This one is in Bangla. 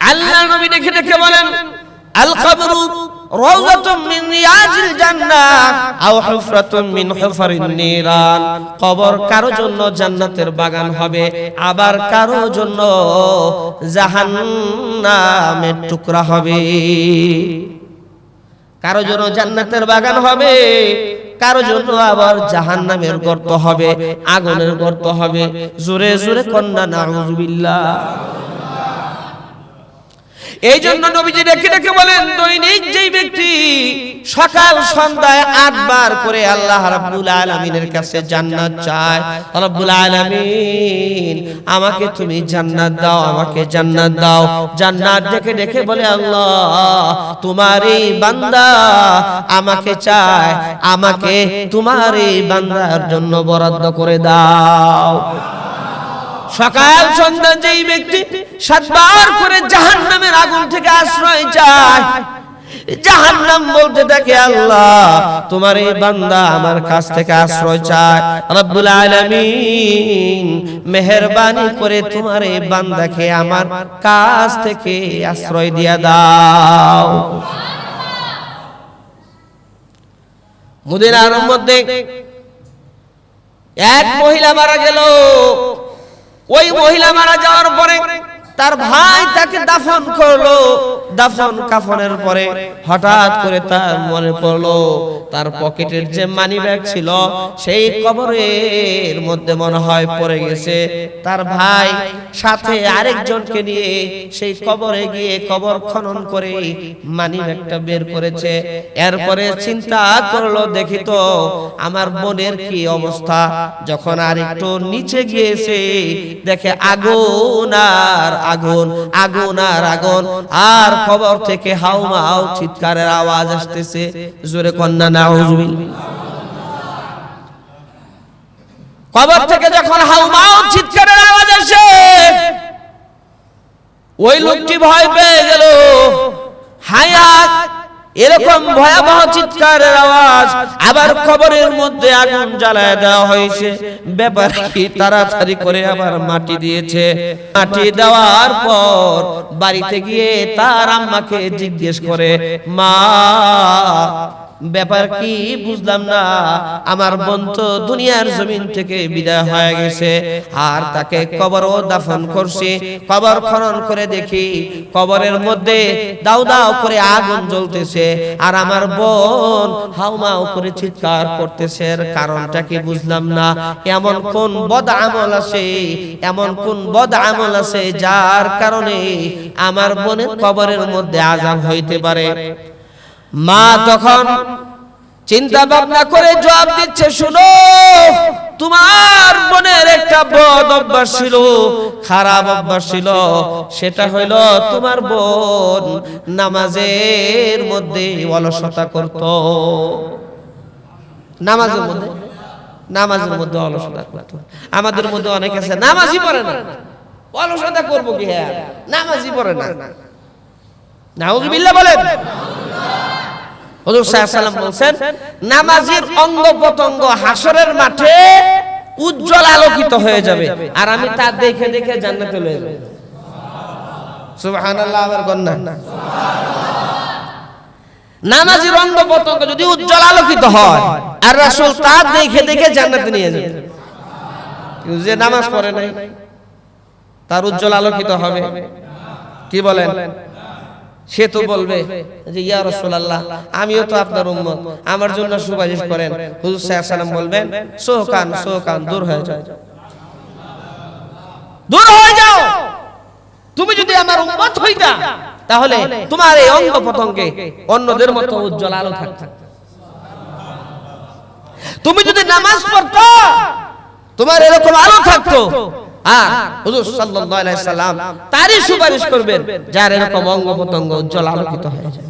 আল্লাহ নবী ডেকে ডেকে বলেন, আল কবরু রাওযাতুম মিন রিয়াজিল জান্নাহ আও হুফরাতুম মিন হুফারিন নিরান। কবর কারো জন্য জান্নাতের বাগান হবে, আবার কারো জন্য জাহান্নামের টুকরা হবে। কারো জন্য জান্নাতের বাগান হবে, কারো জন্য আবার জাহান্নামের গর্ত হবে, আগুনের গর্ত হবে। জোরে জোরে কন্না নাউযুবিল্লাহ। এই জন্য নবীজি ডেকে ডেকে বলেন, দৈনিক যেই ব্যক্তি সকাল সন্ধ্যায় 8 বার করে আল্লাহ রাব্বুল আলামিনের কাছে জান্নাত চায়, রব্বুল আলামিন আমাকে তুমি জান্নাত দাও, আমাকে জান্নাত দাও। জান্নাত ডেকে ডেকে বলে, আল্লাহ তোমার এই বান্দা আমাকে চায়, আমাকে তোমার এই বান্দার জন্য বরাদ্দ করে দাও। সকাল সন্ধ্যা যেই ব্যক্তি 7 বার করে জাহান্নামের আগুন থেকে আশ্রয় চায়, জাহান্নাম বলতে থাকে, আল্লাহ তোমার এই বান্দা আমার কাছ থেকে আশ্রয় চায়, রব্বুল আলামিন মেহেরবানি করে তোমার এই বান্দাকে আমার কাছ থেকে আশ্রয় দিয়া দাও। মদিনার মধ্যে এক মহিলা মারা গেল। ওই মহিলা মারা যাওয়ার পরে তার ভাই তাকে দাফন করলো। দাফন কাফনের পরে হঠাৎ করে তার মনে পড়লো তার পকেটের যে মানিব্যাগ ছিল সেই কবরের মধ্যে মনে হয় পড়ে গেছে। তার ভাই সাথে আরেকজনকে নিয়ে সেই কবরে গিয়ে কবর খনন করে মানিব্যাগটা বের করেছে। এরপরে চিন্তা করলো, দেখি তো আমার বোনের কি অবস্থা। যখন আরেকটু নিচে গিয়েছে দেখে আগুন আর আগুন, আগুন আর আগুন, আর কবর থেকে হাউমাউ চিৎকারের আওয়াজ আসতেছে। জোরে কন্না নাউযুবিল্লাহ। কবর থেকে যখন হাউমাউ চিৎকারের আওয়াজ আসে, ওই লোকটি ভয় পেয়ে গেল। হায়াত এরকম ভয়াবহ চিৎকারের আওয়াজ, আবার কবরের মধ্যে আগুন জ্বালায় দেওয়া হয়েছে। ব্যাপার কি, তাড়াতাড়ি করে আবার মাটি দিয়েছে। মাটি দেওয়ার পর বাড়িতে গিয়ে তার আম্মাকে জিজ্ঞেস করে, মা ব্যাপার কি বুঝলাম না, আমার বোন তো দুনিয়ার জমিন থেকে বিদায় হয়ে গেছে, আর তাকে কবরও দাফন করছি। কবর খনন করে দেখি কবরের মধ্যে দাউ দাউ করে আগুন জ্বলতেছে, আর আমার বোন হাউমাউ করে চিৎকার করতেছে। এর কারণটা কি বুঝলাম না। এমন কোন বদ আমল আছে, এমন কোন বদ আমল আছে যার কারণে আমার বোনের কবরের মধ্যে আযাব হইতে পারে। মা তখন চিন্তা ভাবনা করে জবাব দিচ্ছে, শুনো, তোমার বোনের একটা বদ অভ্যাস ছিল, খারাপ অভ্যাস ছিল। সেটা হইল তোমার বোন নামাজের মধ্যে অলসতা করত। নামাজের মধ্যে অলসতা করত। আমাদের মধ্যে অনেক আছে নামাজই পড়ে না, অলসতা করবো কি, হ্যাঁ নামাজই পড়ে না। নাউযুবিল্লাহ বলেন। হুজুর সাল্লাল্লাহু আলাইহি ওয়াসাল্লাম বলেন, নামাজীর অঙ্গ প্রত্যঙ্গ হাসরের মাঠে উজ্জ্বল আলোকিত হয়ে যাবে, আর আমি তা দেখে দেখে জান্নাতে লয়ে যাব। সুবহানাল্লাহ। আবার কন্যা নামাজীর অঙ্গ প্রত্যঙ্গ যদি উজ্জ্বল আলোকিত হয়, আর রাসূল তা দেখে দেখে জান্নাতে নিয়ে যাবে। যে নামাজ পড়ে নাই তার উজ্জ্বল আলোকিত হবে কি বলেন? সে তো বলবে যে ইয়া রাসূলুল্লাহ, আমিও তো আপনার উম্মত, আমার জন্য সুপারিশ করেন। হুজুর সাল্লাল্লাহু আলাইহি ওয়াসাল্লাম বলবেন, সোকান দূর হয়ে যাও, দূর হয়ে যাও। তুমি যদি আমার উম্মত হইতা তাহলে তোমার এই অঙ্গ প্রত্যঙ্গে অন্যদের মতো উজ্জ্বল আলো থাকতো। তুমি যদি নামাজ পড়তো তোমার এরকম আলো থাকতো। আর হুজুর সাল্লাল্লাহু আলাইহি ওয়াসাল্লাম তারই সুপারিশ করবেন যার এরকম অঙ্গ প্রত্যঙ্গ উজ্জ্বল আলোকিত হয়ে যায়।